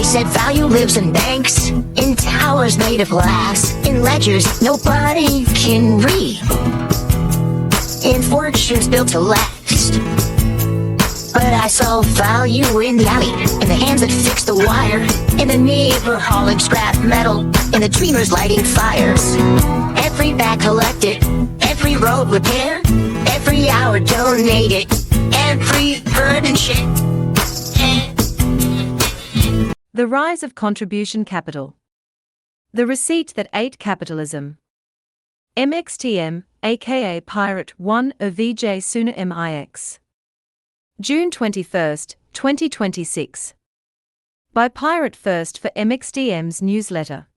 said value lives in banks, in towers made of glass, in ledgers nobody can read, in fortunes built to last. But I saw value in the alley, in the hands that fix the wire, in the neighbor hauling scrap metal, in the dreamers lighting fires. Every bag collected, every road repaired, every hour donated, every burden shared. The rise of contribution capital. The receipt that ate capitalism. MXTM, aka Pirate 1 of VJ Suna MIX. June 21, 2026. By Pirate First for MXTM's newsletter.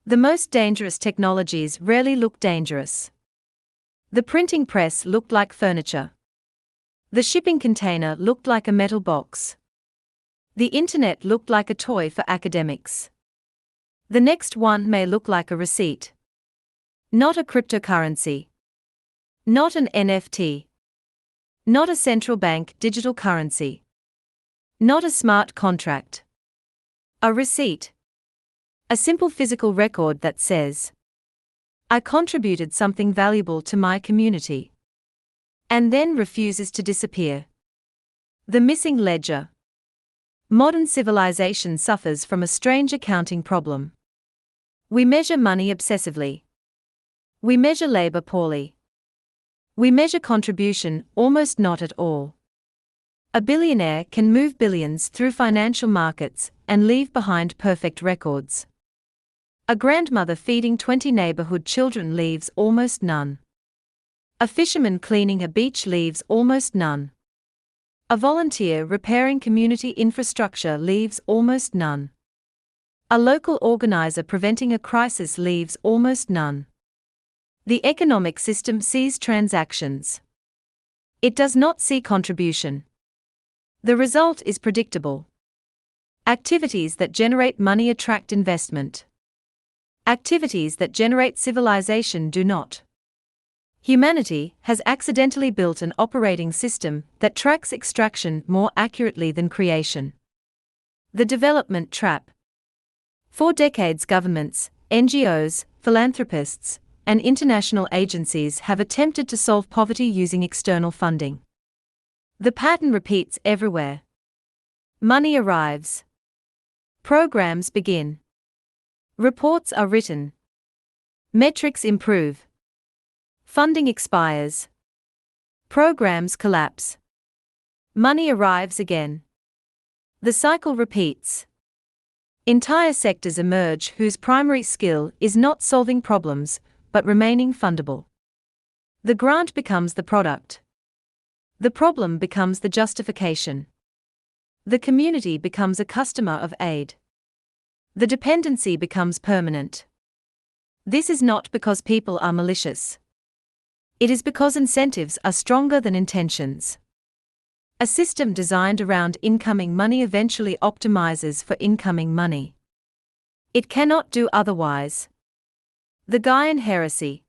The most dangerous technologies rarely look dangerous. The printing press looked like furniture. The shipping container looked like a metal box. The internet looked like a toy for academics. The next one may look like a receipt. Not a cryptocurrency. Not an NFT. Not a central bank digital currency. Not a smart contract. A receipt. A simple physical record that says, I contributed something valuable to my community. And then refuses to disappear. The missing ledger. Modern civilization suffers from a strange accounting problem. We measure money obsessively. We measure labor poorly. We measure contribution almost not at all. A billionaire can move billions through financial markets and leave behind perfect records. A grandmother feeding 20 neighborhood children leaves almost none. A fisherman cleaning a beach leaves almost none. A volunteer repairing community infrastructure leaves almost none. A local organizer preventing a crisis leaves almost none. The economic system sees transactions. It does not see contribution. The result is predictable. Activities that generate money attract investment. Activities that generate civilization do not. Humanity has accidentally built an operating system that tracks extraction more accurately than creation. The development trap. For decades, governments, NGOs, philanthropists, and international agencies have attempted to solve poverty using external funding. The pattern repeats everywhere. Money arrives. Programs begin. Reports are written. Metrics improve. Funding expires. Programs collapse. Money arrives again. The cycle repeats. Entire sectors emerge whose primary skill is not solving problems, but remaining fundable. The grant becomes the product. The problem becomes the justification. The community becomes a customer of aid. The dependency becomes permanent. This is not because people are malicious. It is because incentives are stronger than intentions. A system designed around incoming money eventually optimizes for incoming money. It cannot do otherwise. The Gaian heresy.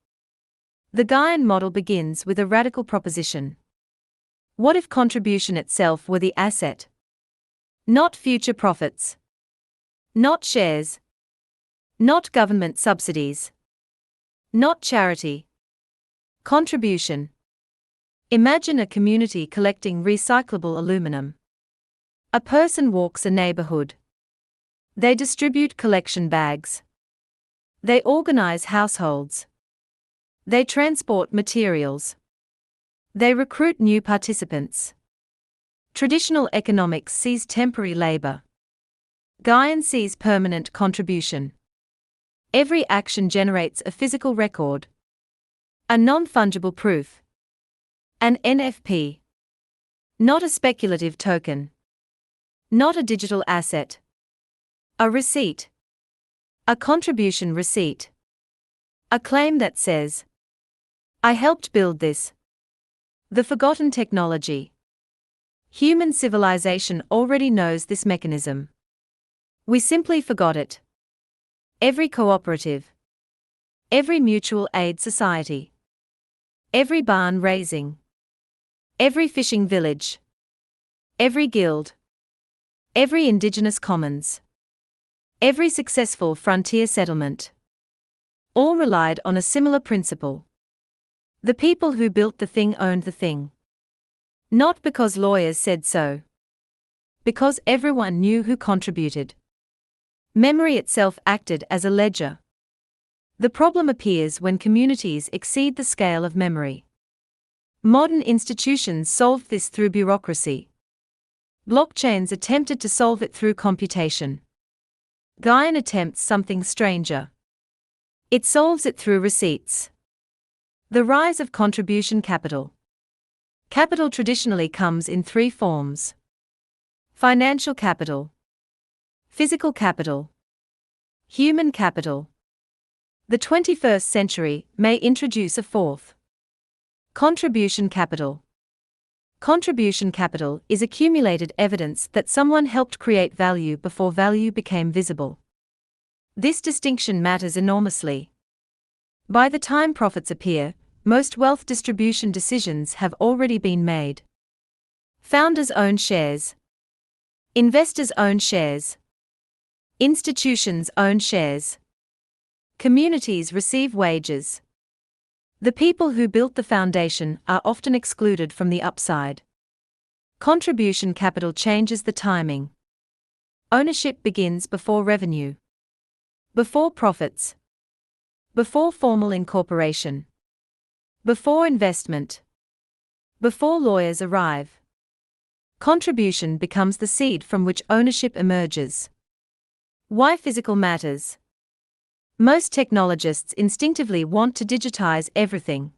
The Gaian model begins with a radical proposition. What if contribution itself were the asset? Not future profits. Not shares. Not government subsidies. Not charity. Contribution. Imagine a community collecting recyclable aluminum. A person walks a neighborhood. They distribute collection bags. They organize households. They transport materials. They recruit new participants. Traditional economics sees temporary labor. Gaian sees permanent contribution. Every action generates a physical record. A non-fungible proof. An NFP. Not a speculative token. Not a digital asset. A receipt. A contribution receipt. A claim that says, I helped build this. The forgotten technology. Human civilization already knows this mechanism. We simply forgot it. Every cooperative. Every mutual aid society. Every barn raising. Every fishing village. Every guild. Every indigenous commons. every successful frontier settlement. All relied on a similar principle. The people who built the thing owned the thing. Not because lawyers said so. Because everyone knew who contributed. Memory itself acted as a ledger. The problem appears when communities exceed the scale of memory. Modern institutions solved this through bureaucracy. Blockchains attempted to solve it through computation. Gaian attempts something stranger. It solves it through receipts. The rise of contribution capital. Capital traditionally comes in three forms: financial capital, physical capital, human capital. The 21st century may introduce a fourth: contribution capital. Contribution capital is accumulated evidence that someone helped create value before value became visible. This distinction matters enormously. By the time profits appear, most wealth distribution decisions have already been made. Founders own shares. Investors own shares. Institutions own shares. Communities receive wages. The people who built the foundation are often excluded from the upside. Contribution capital changes the timing. Ownership begins before revenue. Before profits. Before formal incorporation. Before investment. Before lawyers arrive. Contribution becomes the seed from which ownership emerges. Why physical matters? Most technologists instinctively want to digitize everything.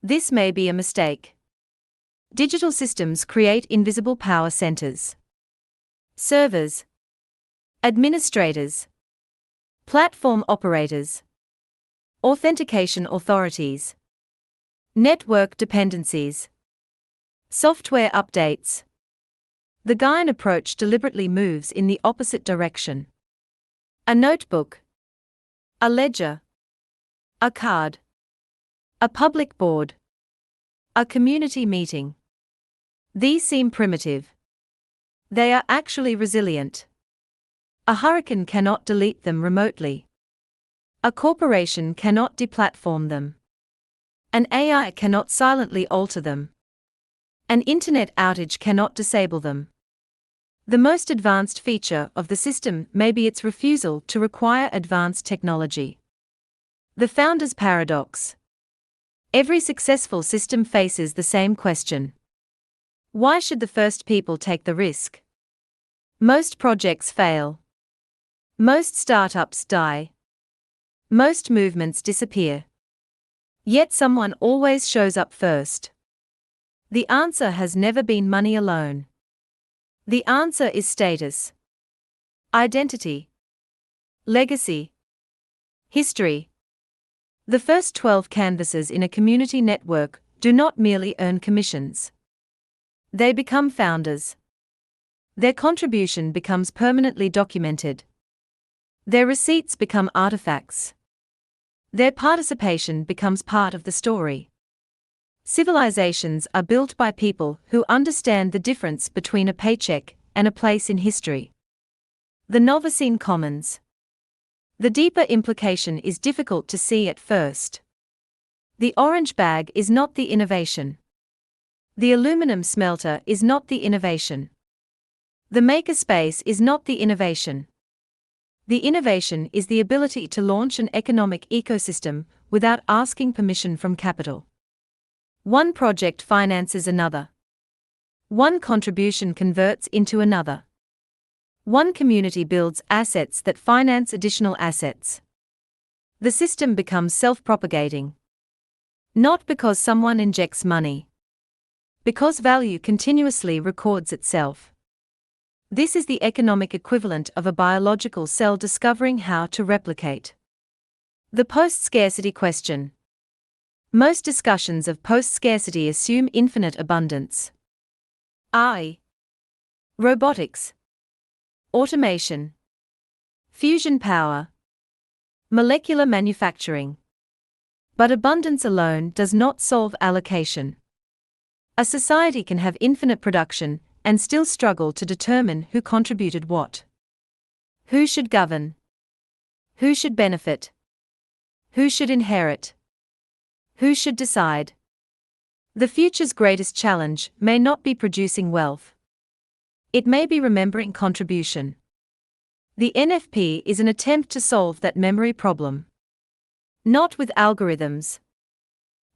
This may be a mistake. Digital systems create invisible power centers. Servers. Administrators. Platform operators. Authentication authorities. Network dependencies. Software updates. The Gaian approach deliberately moves in the opposite direction. A notebook. A ledger. A card. A public board. A community meeting. These seem primitive. They are actually resilient. A hurricane cannot delete them remotely. A corporation cannot deplatform them. An AI cannot silently alter them. An internet outage cannot disable them. The most advanced feature of the system may be its refusal to require advanced technology. The founder's paradox. Every successful system faces the same question. Why should the first people take the risk? Most projects fail. Most startups die. Most movements disappear. Yet someone always shows up first. The answer has never been money alone. The answer is status, identity, legacy, history. The first 12 canvassers in a community network do not merely earn commissions. They become founders. Their contribution becomes permanently documented. Their receipts become artifacts. Their participation becomes part of the story. Civilizations are built by people who understand the difference between a paycheck and a place in history. The Novacene Commons. The deeper implication is difficult to see at first. The orange bag is not the innovation. The aluminum smelter is not the innovation. The makerspace is not the innovation. The innovation is the ability to launch an economic ecosystem without asking permission from capital. One project finances another. One contribution converts into another. One community builds assets that finance additional assets. The system becomes self-propagating. Not because someone injects money. Because value continuously records itself. This is the economic equivalent of a biological cell discovering how to replicate. The post-scarcity question. Most discussions of post-scarcity assume infinite abundance. AI, robotics, automation, fusion power, molecular manufacturing. But abundance alone does not solve allocation. A society can have infinite production and still struggle to determine who contributed what. Who should govern? Who should benefit? Who should inherit? Who should decide? The future's greatest challenge may not be producing wealth. It may be remembering contribution. The NFP is an attempt to solve that memory problem. Not with algorithms.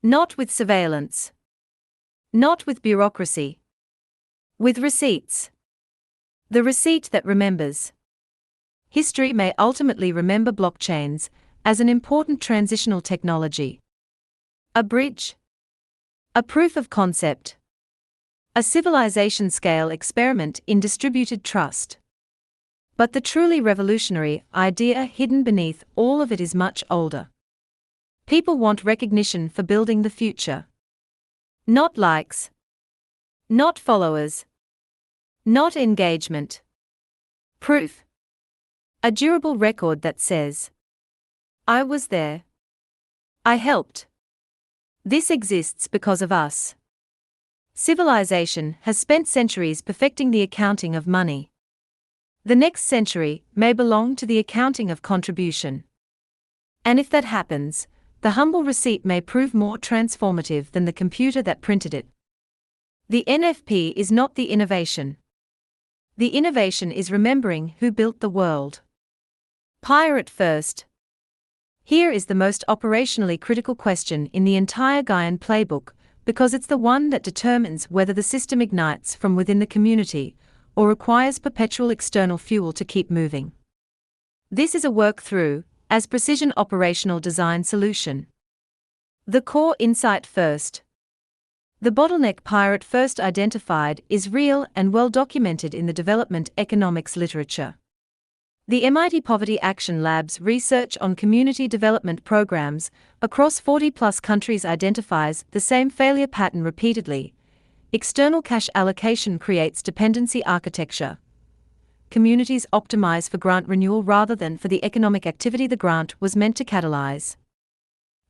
Not with surveillance. Not with bureaucracy. With receipts. The receipt that remembers. History may ultimately remember blockchains as an important transitional technology. A bridge. A proof of concept. A civilization-scale experiment in distributed trust. But the truly revolutionary idea hidden beneath all of it is much older. People want recognition for building the future. Not likes. Not followers. Not engagement. Proof. A durable record that says, I was there. I helped. This exists because of us. Civilization has spent centuries perfecting the accounting of money. The next century may belong to the accounting of contribution. And if that happens, the humble receipt may prove more transformative than the computer that printed it. The NFP is not the innovation. The innovation is remembering who built the world. Pirate first. Here is the most operationally critical question in the entire Gaian playbook, because it's the one that determines whether the system ignites from within the community or requires perpetual external fuel to keep moving. This is a work through, as precision operational design solution. The core insight first. The bottleneck pirate first identified is real and well documented in the development economics literature. The MIT Poverty Action Lab's research on community development programs across 40+ countries identifies the same failure pattern repeatedly. External cash allocation creates dependency architecture. Communities optimize for grant renewal rather than for the economic activity the grant was meant to catalyze.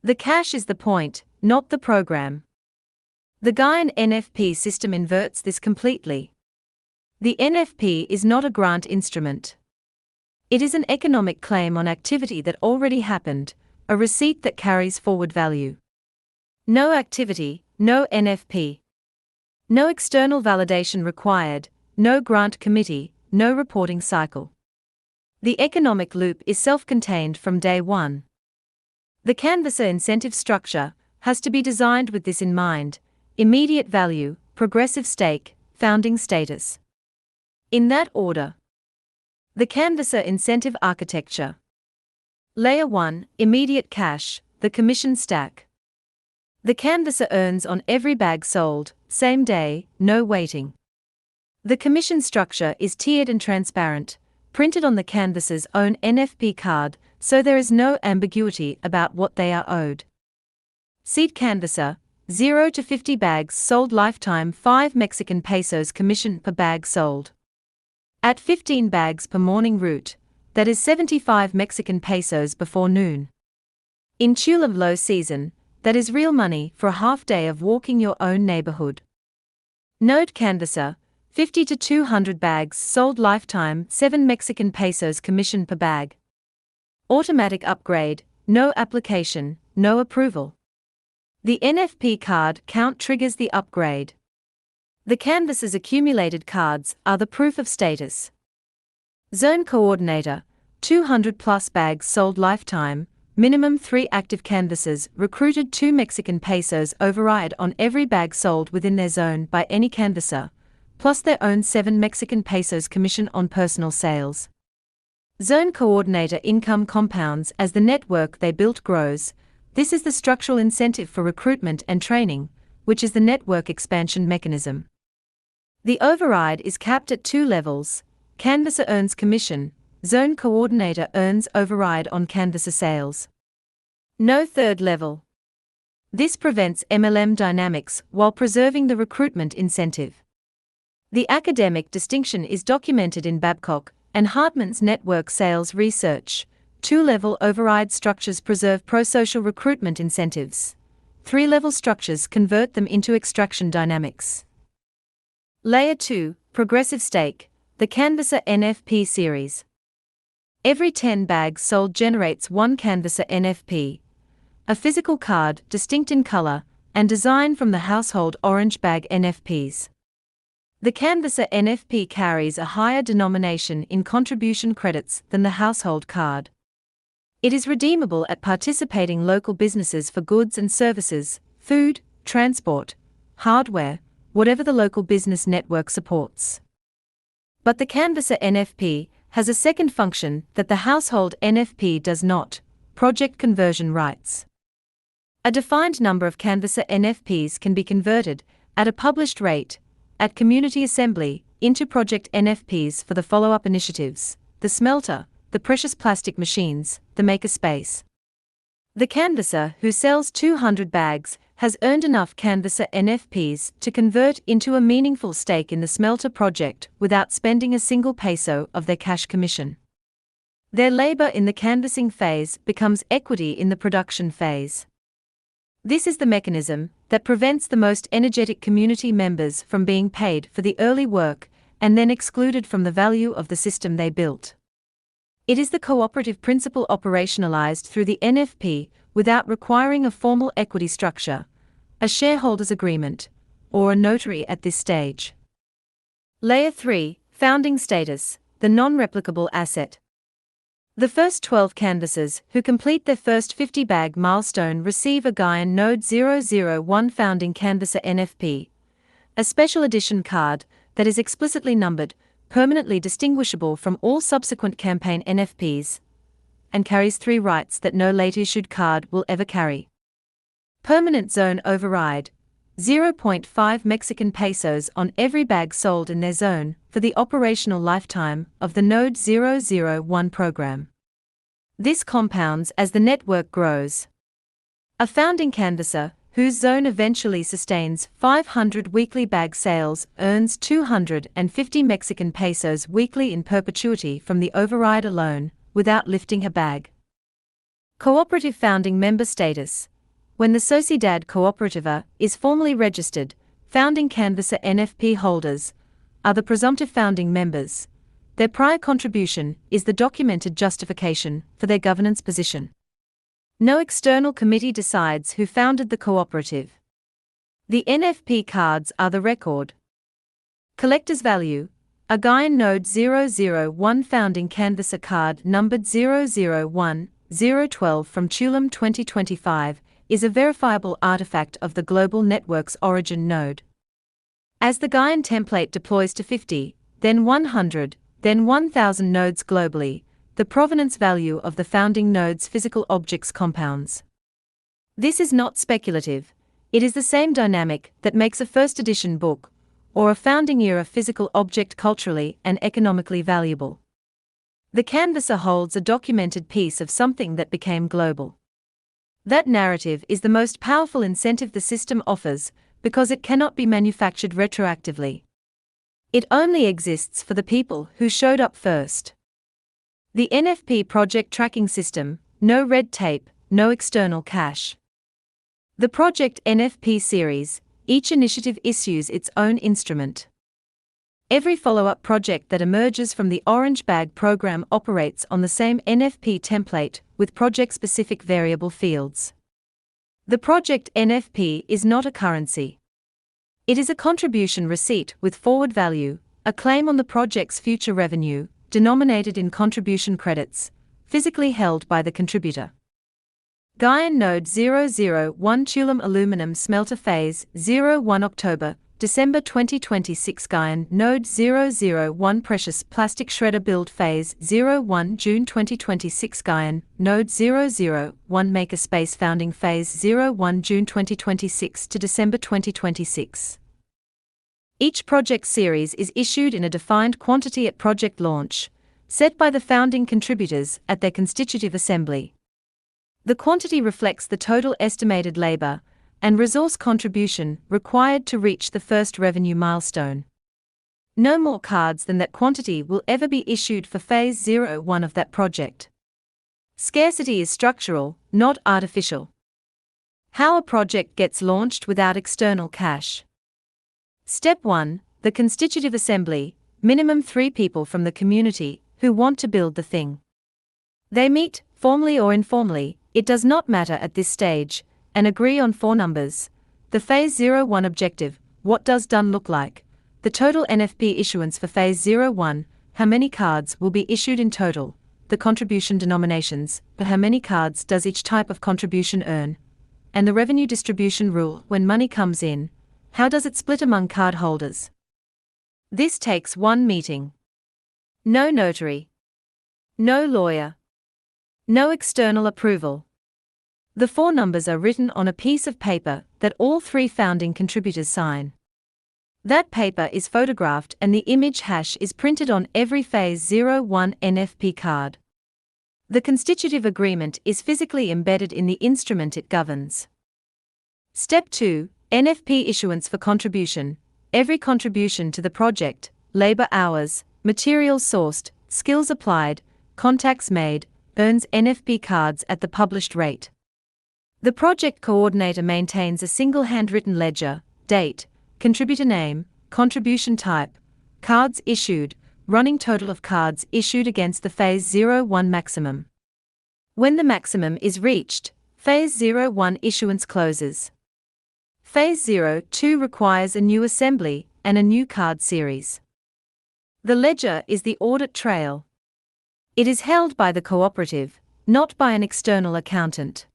The cash is the point, not the program. The Gaian NFP system inverts this completely. The NFP is not a grant instrument. It is an economic claim on activity that already happened, a receipt that carries forward value. No activity, no NFP. No external validation required, no grant committee, no reporting cycle. The economic loop is self-contained from day one. The canvasser incentive structure has to be designed with this in mind: immediate value, progressive stake, founding status. In that order. The canvasser incentive architecture. Layer 1, immediate cash, the commission stack. The canvasser earns on every bag sold, same day, no waiting. The commission structure is tiered and transparent, printed on the canvasser's own NFP card, so there is no ambiguity about what they are owed. Seed canvasser, 0 to 50 bags sold lifetime 5 Mexican pesos commission per bag sold. At 15 bags per morning route, that is 75 Mexican pesos before noon. In Chula low season, that is real money for a half day of walking your own neighborhood. Node canvasser, 50 to 200 bags sold lifetime 7 Mexican pesos commission per bag. Automatic upgrade, no application, no approval. The NFP card count triggers the upgrade. The canvasser's accumulated cards are the proof of status. Zone coordinator, 200+ bags sold lifetime, minimum 3 active canvassers recruited 2 Mexican pesos override on every bag sold within their zone by any canvasser, plus their own 7 Mexican pesos commission on personal sales. Zone coordinator income compounds as the network they built grows. This is the structural incentive for recruitment and training, which is the network expansion mechanism. The override is capped at 2 levels. Canvasser earns commission, zone coordinator earns override on canvasser sales. No third level. This prevents MLM dynamics while preserving the recruitment incentive. The academic distinction is documented in Babcock and Hartman's network sales research. 2-level override structures preserve pro-social recruitment incentives. 3-level structures convert them into extraction dynamics. Layer 2, Progressive Stake, the Canvasser NFP series. Every 10 bags sold generates one Canvasser NFP, a physical card distinct in color and design from the household orange bag NFPs. The Canvasser NFP carries a higher denomination in contribution credits than the household card. It is redeemable at participating local businesses for goods and services, food, transport, hardware, whatever the local business network supports. But the Canvasser NFP has a second function that the household NFP does not: project conversion rights. A defined number of Canvasser NFPs can be converted, at a published rate, at community assembly, into project NFPs for the follow-up initiatives: the smelter, the precious plastic machines, the makerspace. The canvasser who sells 200 bags has earned enough Canvasser NFPs to convert into a meaningful stake in the smelter project without spending a single peso of their cash commission. Their labor in the canvassing phase becomes equity in the production phase. This is the mechanism that prevents the most energetic community members from being paid for the early work and then excluded from the value of the system they built. It is the cooperative principle operationalized through the NFP without requiring a formal equity structure, a shareholders' agreement, or a notary at this stage. Layer 3, Founding Status, the non-replicable asset. The first 12 canvassers who complete their first 50-bag milestone receive a Gaian Node 001 Founding Canvasser NFP, a special edition card that is explicitly numbered, permanently distinguishable from all subsequent campaign NFPs, and carries 3 rights that no late-issued card will ever carry. Permanent zone override, 0.5 Mexican pesos on every bag sold in their zone for the operational lifetime of the Node 001 program. This compounds as the network grows. A founding canvasser, whose zone eventually sustains 500 weekly bag sales, earns 250 Mexican pesos weekly in perpetuity from the override alone, without lifting a bag. Cooperative founding member status. When the Sociedad Cooperativa is formally registered, founding canvasser NFP holders are the presumptive founding members. Their prior contribution is the documented justification for their governance position. No external committee decides who founded the cooperative. The NFP cards are the record. Collector's value. A Gaian Node 001 Founding Canvasser card numbered 001-012 from Tulum 2025 is a verifiable artifact of the global network's origin node. As the Gaian template deploys to 50, then 100, then 1,000 nodes globally, the provenance value of the founding node's physical objects compounds. This is not speculative, it is the same dynamic that makes a first edition book, or a founding era physical object culturally and economically valuable. The canvasser holds a documented piece of something that became global. That narrative is the most powerful incentive the system offers, because it cannot be manufactured retroactively. It only exists for the people who showed up first. The NFP project tracking system, no red tape, no external cash. The Project NFP series, each initiative issues its own instrument. Every follow-up project that emerges from the Orange Bag program operates on the same NFP template with project-specific variable fields. The Project NFP is not a currency. It is a contribution receipt with forward value, a claim on the project's future revenue, denominated in contribution credits, physically held by the contributor. Gaian Node 001 Tulum Aluminum Smelter Phase 01 October, December 2026 Gaian Node 001 Precious Plastic Shredder Build Phase 01 June 2026 Gaian Node 001 Makerspace Founding Phase 01 June 2026 to December 2026. Each project series is issued in a defined quantity at project launch, set by the founding contributors at their constitutive assembly. The quantity reflects the total estimated labor and resource contribution required to reach the first revenue milestone. No more cards than that quantity will ever be issued for Phase 01 of that project. Scarcity is structural, not artificial. How a project gets launched without external cash. Step 1. The constitutive assembly, minimum 3 people from the community who want to build the thing. They meet, formally or informally, it does not matter at this stage, and agree on 4 numbers. The Phase 01 objective, what does done look like? The total NFP issuance for Phase 01, how many cards will be issued in total? The contribution denominations, but how many cards does each type of contribution earn? And the revenue distribution rule, when money comes in, how does it split among card holders? This takes 1 meeting. No notary. No lawyer. No external approval. The 4 numbers are written on a piece of paper that all 3 founding contributors sign. That paper is photographed and the image hash is printed on every Phase 01 NFP card. The constitutive agreement is physically embedded in the instrument it governs. Step 2. NFP issuance for contribution. Every contribution to the project, labor hours, materials sourced, skills applied, contacts made, earns NFP cards at the published rate. The project coordinator maintains a single handwritten ledger, date, contributor name, contribution type, cards issued, running total of cards issued against the Phase 01 maximum. When the maximum is reached, Phase 01 issuance closes. Phase 02 requires a new assembly and a new card series. The ledger is the audit trail. It is held by the cooperative, not by an external accountant.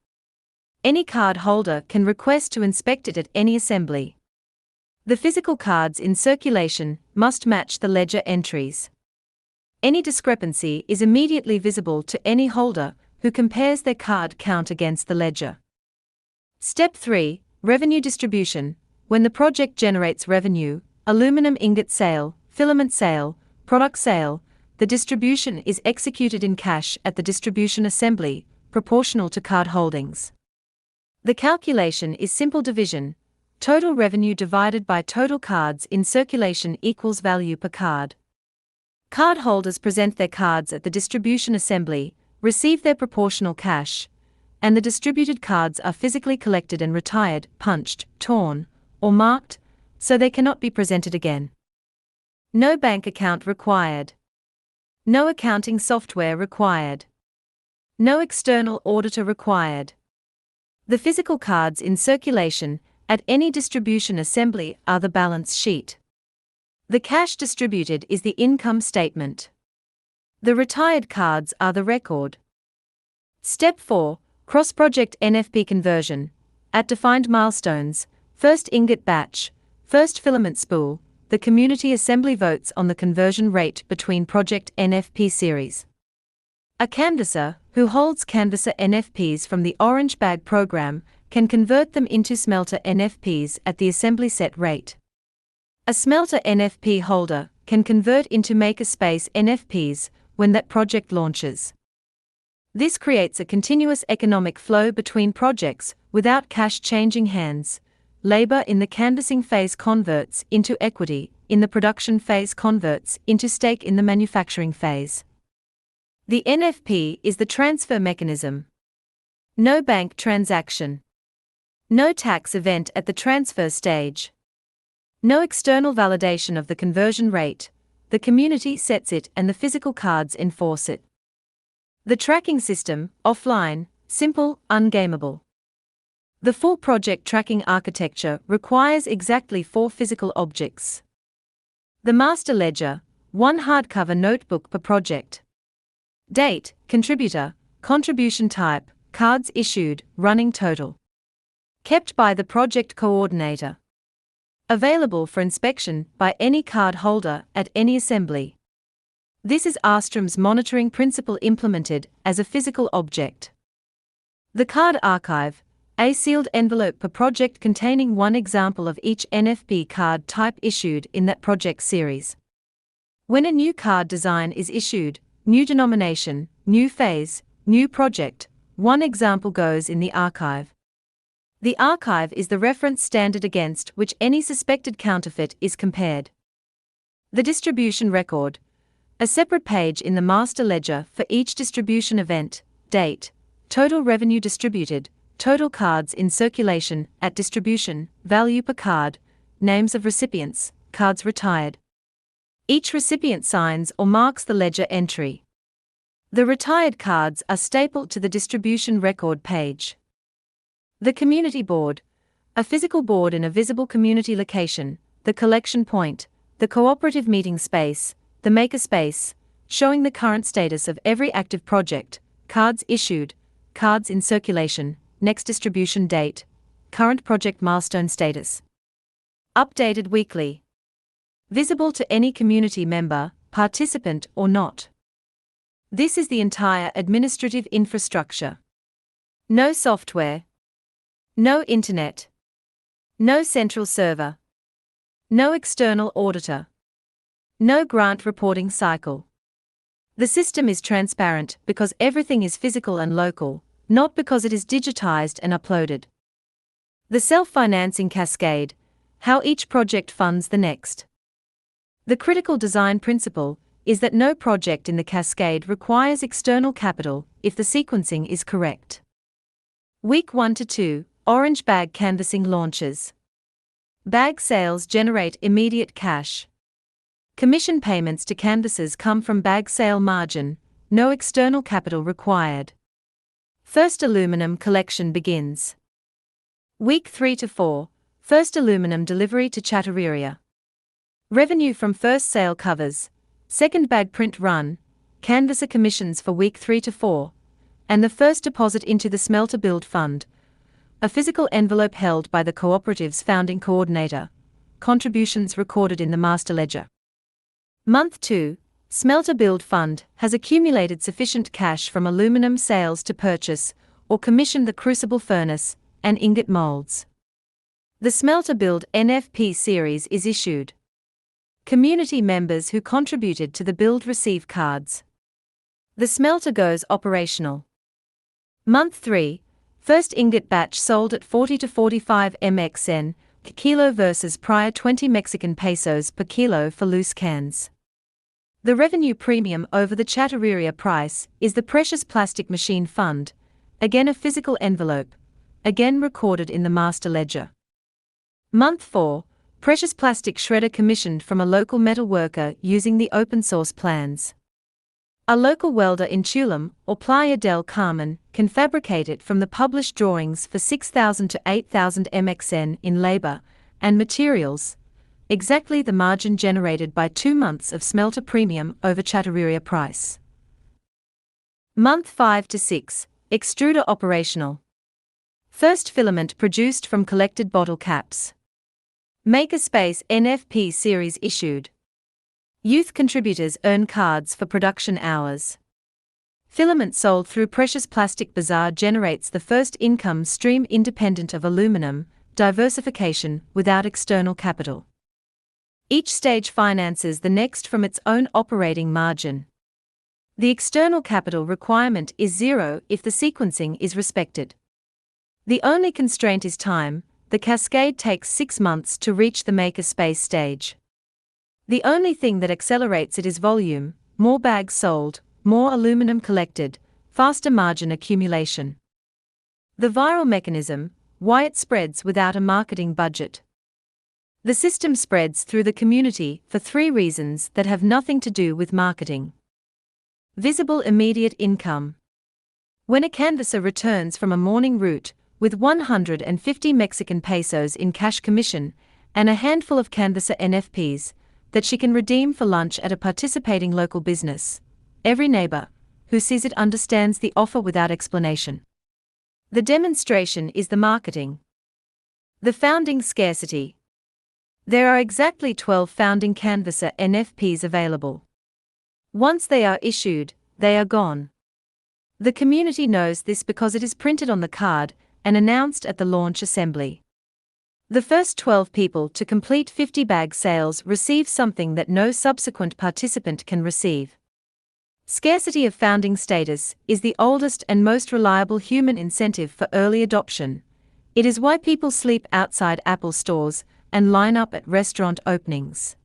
Any card holder can request to inspect it at any assembly. The physical cards in circulation must match the ledger entries. Any discrepancy is immediately visible to any holder who compares their card count against the ledger. Step 3. Revenue distribution. When the project generates revenue, aluminum ingot sale, filament sale, product sale, the distribution is executed in cash at the distribution assembly, proportional to card holdings. The calculation is simple division. Total revenue divided by total cards in circulation equals value per card. Card holders present their cards at the distribution assembly, receive their proportional cash, and the distributed cards are physically collected and retired, punched, torn, or marked, so they cannot be presented again. No bank account required. No accounting software required. No external auditor required. The physical cards in circulation at any distribution assembly are the balance sheet. The cash distributed is the income statement. The retired cards are the record. Step 4. Cross-project NFP conversion. At defined milestones, first ingot batch, first filament spool, the community assembly votes on the conversion rate between project NFP series. A canvasser, who holds canvasser NFPs from the Orange Bag program, can convert them into smelter NFPs at the assembly set rate. A smelter NFP holder can convert into makerspace NFPs when that project launches. This creates a continuous economic flow between projects without cash changing hands. Labor in the canvassing phase converts into equity, in the production phase converts into stake in the manufacturing phase. The NFP is the transfer mechanism. No bank transaction. No tax event at the transfer stage. No external validation of the conversion rate. The community sets it and the physical cards enforce it. The tracking system, offline, simple, ungameable. The full project tracking architecture requires exactly 4 physical objects. The master ledger, 1 hardcover notebook per project. Date, contributor, contribution type, cards issued, running total. Kept by the project coordinator. Available for inspection by any card holder at any assembly. This is Armstrong's monitoring principle implemented as a physical object. The card archive, a sealed envelope per project containing 1 example of each NFP card type issued in that project series. When a new card design is issued, new denomination, new phase, new project, 1 example goes in the archive. The archive is the reference standard against which any suspected counterfeit is compared. The distribution record, a separate page in the master ledger for each distribution event, date, total revenue distributed, total cards in circulation at distribution, value per card, names of recipients, cards retired. Each recipient signs or marks the ledger entry. The retired cards are stapled to the distribution record page. The community board, a physical board in a visible community location, the collection point, the cooperative meeting space, the makerspace, showing the current status of every active project, cards issued, cards in circulation, next distribution date, current project milestone status. Updated weekly. Visible to any community member, participant or not. This is the entire administrative infrastructure. No software. No internet. No central server. No external auditor. No grant reporting cycle. The system is transparent because everything is physical and local, not because it is digitized and uploaded. The self-financing cascade, how each project funds the next. The critical design principle is that no project in the cascade requires external capital if the sequencing is correct. Week 1 to 2, Orange bag canvassing launches. Bag sales generate immediate cash. Commission payments to canvassers come from bag sale margin, no external capital required. First aluminum collection begins. Week 3 to 4, first aluminum delivery to Chattereria. Revenue from first sale covers, second bag print run, canvasser commissions for week 3 to 4, and the first deposit into the smelter build fund, a physical envelope held by the cooperative's founding coordinator, contributions recorded in the master ledger. Month 2, Smelter Build Fund has accumulated sufficient cash from aluminum sales to purchase or commission the crucible furnace and ingot molds. The Smelter Build NFP series is issued. Community members who contributed to the build receive cards. The smelter goes operational. Month 3, first ingot batch sold at 40 to 45 MXN per kilo versus prior 20 Mexican pesos per kilo for loose cans. The revenue premium over the Chattereria price is the precious plastic machine fund, again a physical envelope, again recorded in the master ledger. Month 4, precious plastic shredder commissioned from a local metal worker using the open source plans. A local welder in Tulum or Playa del Carmen can fabricate it from the published drawings for 6,000 to 8,000 MXN in labor and materials, exactly the margin generated by 2 months of smelter premium over Chattereria price. Month 5 to 6, extruder operational. First filament produced from collected bottle caps. Makerspace NFP series issued. Youth contributors earn cards for production hours. Filament sold through Precious Plastic Bazaar generates the first income stream independent of aluminum, diversification without external capital. Each stage finances the next from its own operating margin. The external capital requirement is 0 if the sequencing is respected. The only constraint is time. The cascade takes 6 months to reach the makerspace stage. The only thing that accelerates it is volume, more bags sold, more aluminum collected, faster margin accumulation. The viral mechanism, why it spreads without a marketing budget. The system spreads through the community for 3 reasons that have nothing to do with marketing. Visible immediate income. When a canvasser returns from a morning route with 150 Mexican pesos in cash commission and a handful of canvasser NFPs that she can redeem for lunch at a participating local business, every neighbor who sees it understands the offer without explanation. The demonstration is the marketing. The founding scarcity. There are exactly 12 founding canvasser NFPs available. Once they are issued, they are gone. The community knows this because it is printed on the card and announced at the launch assembly. The first 12 people to complete 50 bag sales receive something that no subsequent participant can receive. Scarcity of founding status is the oldest and most reliable human incentive for early adoption. It is why people sleep outside Apple stores and line up at restaurant openings.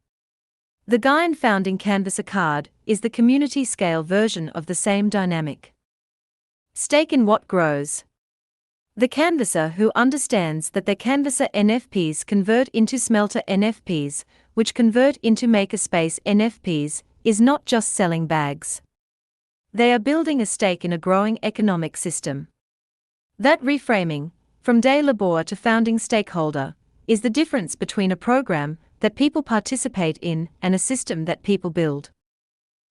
The Gaian founding canvasser card is the community scale version of the same dynamic. Stake in what grows. The canvasser who understands that their canvasser NFPs convert into smelter NFPs, which convert into makerspace NFPs, is not just selling bags. They are building a stake in a growing economic system. That reframing, from day labour to founding stakeholder, is the difference between a program that people participate in and a system that people build.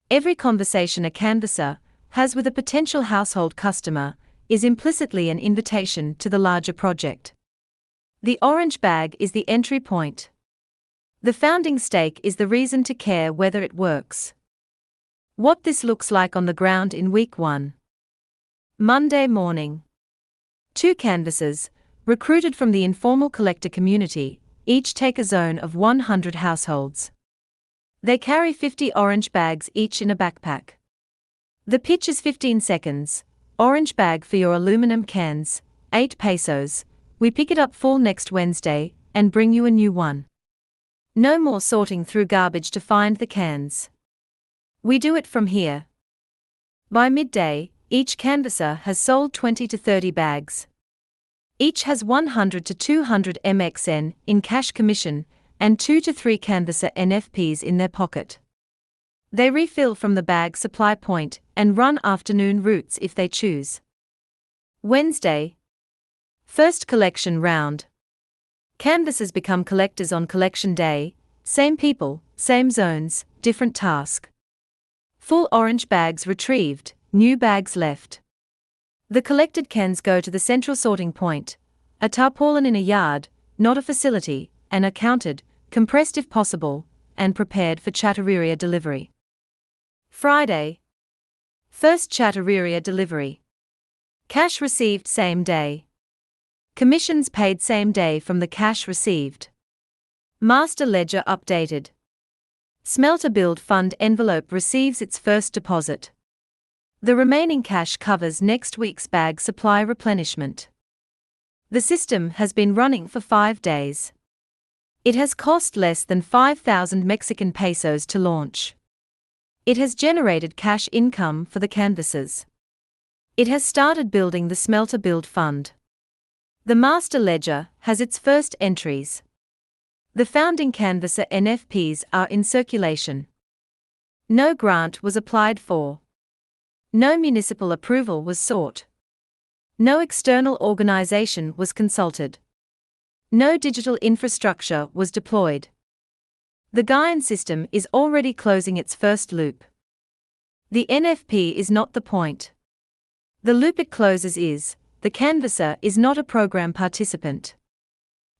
Every conversation a canvasser has with a potential household customer is implicitly an invitation to the larger project. The orange bag is the entry point. The founding stake is the reason to care whether it works. What this looks like on the ground in week 1. Monday morning. 2 canvassers, recruited from the informal collector community, each take a zone of 100 households. They carry 50 orange bags each in a backpack. The pitch is 15 seconds. Orange bag for your aluminum cans, 8 pesos. We pick it up full next Wednesday and bring you a new one. No more sorting through garbage to find the cans. We do it from here. By midday, each canvasser has sold 20 to 30 bags. Each has 100 to 200 MXN in cash commission and 2 to 3 canvasser NFPs in their pocket. They refill from the bag supply point and run afternoon routes if they choose. Wednesday. First collection round. Canvassers become collectors on collection day, same people, same zones, different task. Full orange bags retrieved, new bags left. The collected cans go to the central sorting point, a tarpaulin in a yard, not a facility, and are counted, compressed if possible, and prepared for Chattereria delivery. Friday. First Chattereria delivery. Cash received same day. Commissions paid same day from the cash received. Master ledger updated. Smelter Build Fund envelope receives its first deposit. The remaining cash covers next week's bag supply replenishment. The system has been running for 5 days. It has cost less than 5,000 Mexican pesos to launch. It has generated cash income for the canvassers. It has started building the Smelter Build Fund. The master ledger has its first entries. The founding canvasser NFPs are in circulation. No grant was applied for. No municipal approval was sought. No external organization was consulted. No digital infrastructure was deployed. The Gaian system is already closing its first loop. The NFP is not the point. The loop it closes is, the canvasser is not a program participant.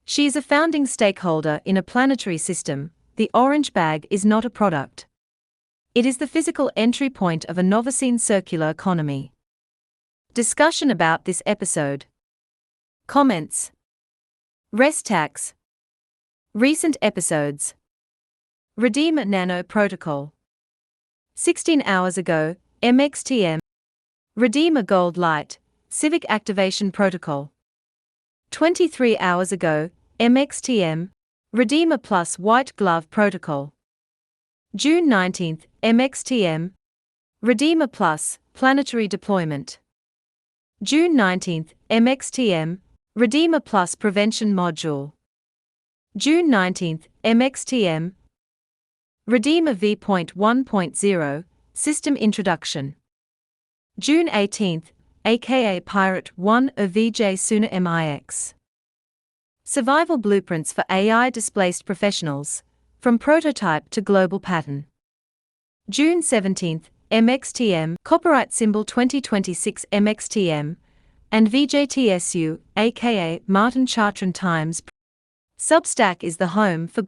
She is a founding stakeholder in a planetary system. The orange bag is not a product. It is the physical entry point of a Novacene circular economy. Discussion about this episode. Comments. Rest tax. Recent episodes. Redeemer Nano Protocol. 16 hours ago, MXTM. Redeemer Gold Light, Civic Activation Protocol. 23 hours ago, MXTM. Redeemer Plus White Glove Protocol. June 19, MXTM. Redeemer Plus, Planetary Deployment. June 19, MXTM. Redeemer Plus Prevention Module. June 19, MXTM. Redeemer V.1.0, System Introduction. June 18, aka Pirate 1 of VJ Suna MIX. Survival Blueprints for AI Displaced Professionals, from Prototype to Global Pattern. June 17, MXTM, Copyright Symbol 2026 MXTM, and VJTSU, aka Martin Chartrand Times. Substack is the home for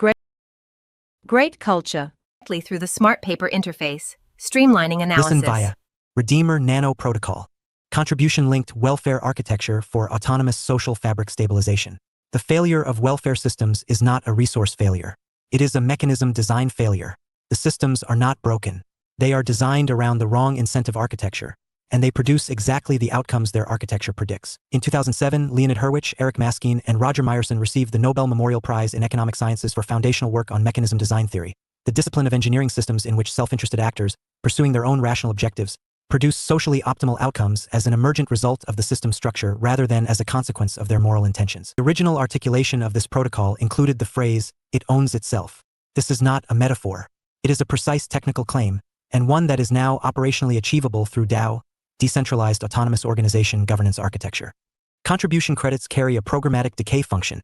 great culture. Through the Smart Paper interface, streamlining analysis. Listen via Redeemer Nano Protocol. Contribution-linked welfare architecture for autonomous social fabric stabilization. The failure of welfare systems is not a resource failure. It is a mechanism design failure. The systems are not broken. They are designed around the wrong incentive architecture, and they produce exactly the outcomes their architecture predicts. In 2007, Leonid Hurwicz, Eric Maskine, and Roger Myerson received the Nobel Memorial Prize in Economic Sciences for foundational work on mechanism design theory, the discipline of engineering systems in which self-interested actors, pursuing their own rational objectives, produce socially optimal outcomes as an emergent result of the system structure rather than as a consequence of their moral intentions. The original articulation of this protocol included the phrase, "it owns itself." This is not a metaphor. It is a precise technical claim, and one that is now operationally achievable through DAO, decentralized autonomous organization governance architecture. Contribution credits carry a programmatic decay function.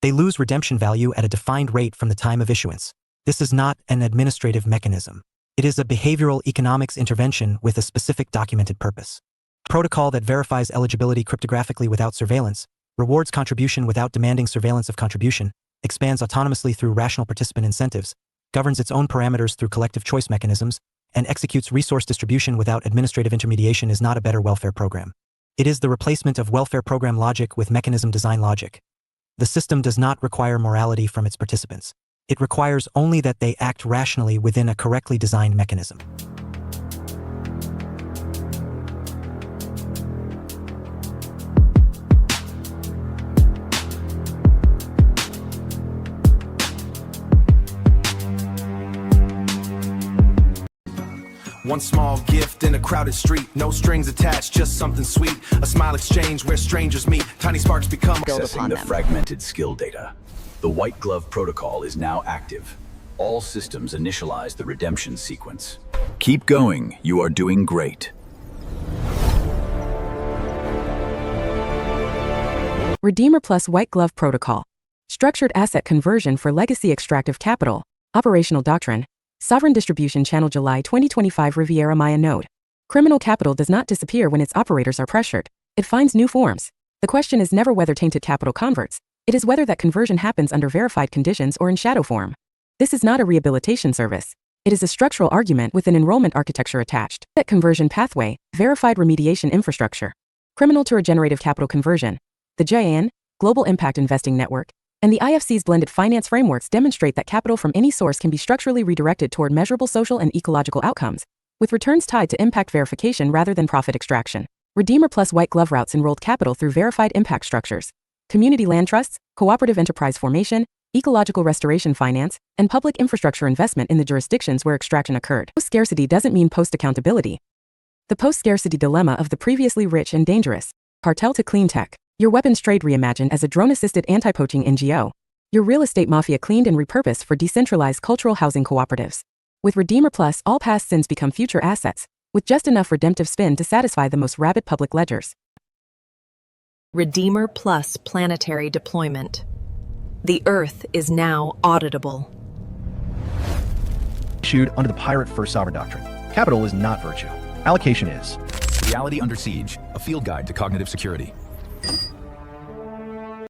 They lose redemption value at a defined rate from the time of issuance. This is not an administrative mechanism. It is a behavioral economics intervention with a specific documented purpose. Protocol that verifies eligibility cryptographically without surveillance, rewards contribution without demanding surveillance of contribution, expands autonomously through rational participant incentives, governs its own parameters through collective choice mechanisms, and executes resource distribution without administrative intermediation is not a better welfare program. It is the replacement of welfare program logic with mechanism design logic. The system does not require morality from its participants. It requires only that they act rationally within a correctly designed mechanism. One small gift in a crowded street, no strings attached, just something sweet. A smile exchange where strangers meet, tiny sparks become Accessing the fragmented skill data. The White Glove Protocol is now active. All systems initialize the redemption sequence. Keep going, you are doing great. Redeemer Plus White Glove Protocol. Structured asset conversion for legacy extractive capital. Operational doctrine. Sovereign Distribution Channel July 2025 Riviera Maya Node. Criminal capital does not disappear when its operators are pressured. It finds new forms. The question is never whether tainted capital converts. It is whether that conversion happens under verified conditions or in shadow form. This is not a rehabilitation service. It is a structural argument with an enrollment architecture attached. That conversion pathway, verified remediation infrastructure. Criminal to regenerative capital conversion. The JAN, Global Impact Investing Network, and the IFC's blended finance frameworks demonstrate that capital from any source can be structurally redirected toward measurable social and ecological outcomes, with returns tied to impact verification rather than profit extraction. Redeemer Plus White Glove routes enrolled capital through verified impact structures, community land trusts, cooperative enterprise formation, ecological restoration finance, and public infrastructure investment in the jurisdictions where extraction occurred. Post-scarcity doesn't mean post-accountability. The post-scarcity dilemma of the previously rich and dangerous. Cartel to clean tech. Your weapons trade reimagined as a drone-assisted anti-poaching NGO. Your real estate mafia cleaned and repurposed for decentralized cultural housing cooperatives. With Redeemer Plus, all past sins become future assets, with just enough redemptive spin to satisfy the most rabid public ledgers. Redeemer Plus planetary deployment. The Earth is now auditable. Issued under the Pirate First Sovereign Doctrine. Capital is not virtue. Allocation is. Reality Under Siege, a field guide to cognitive security.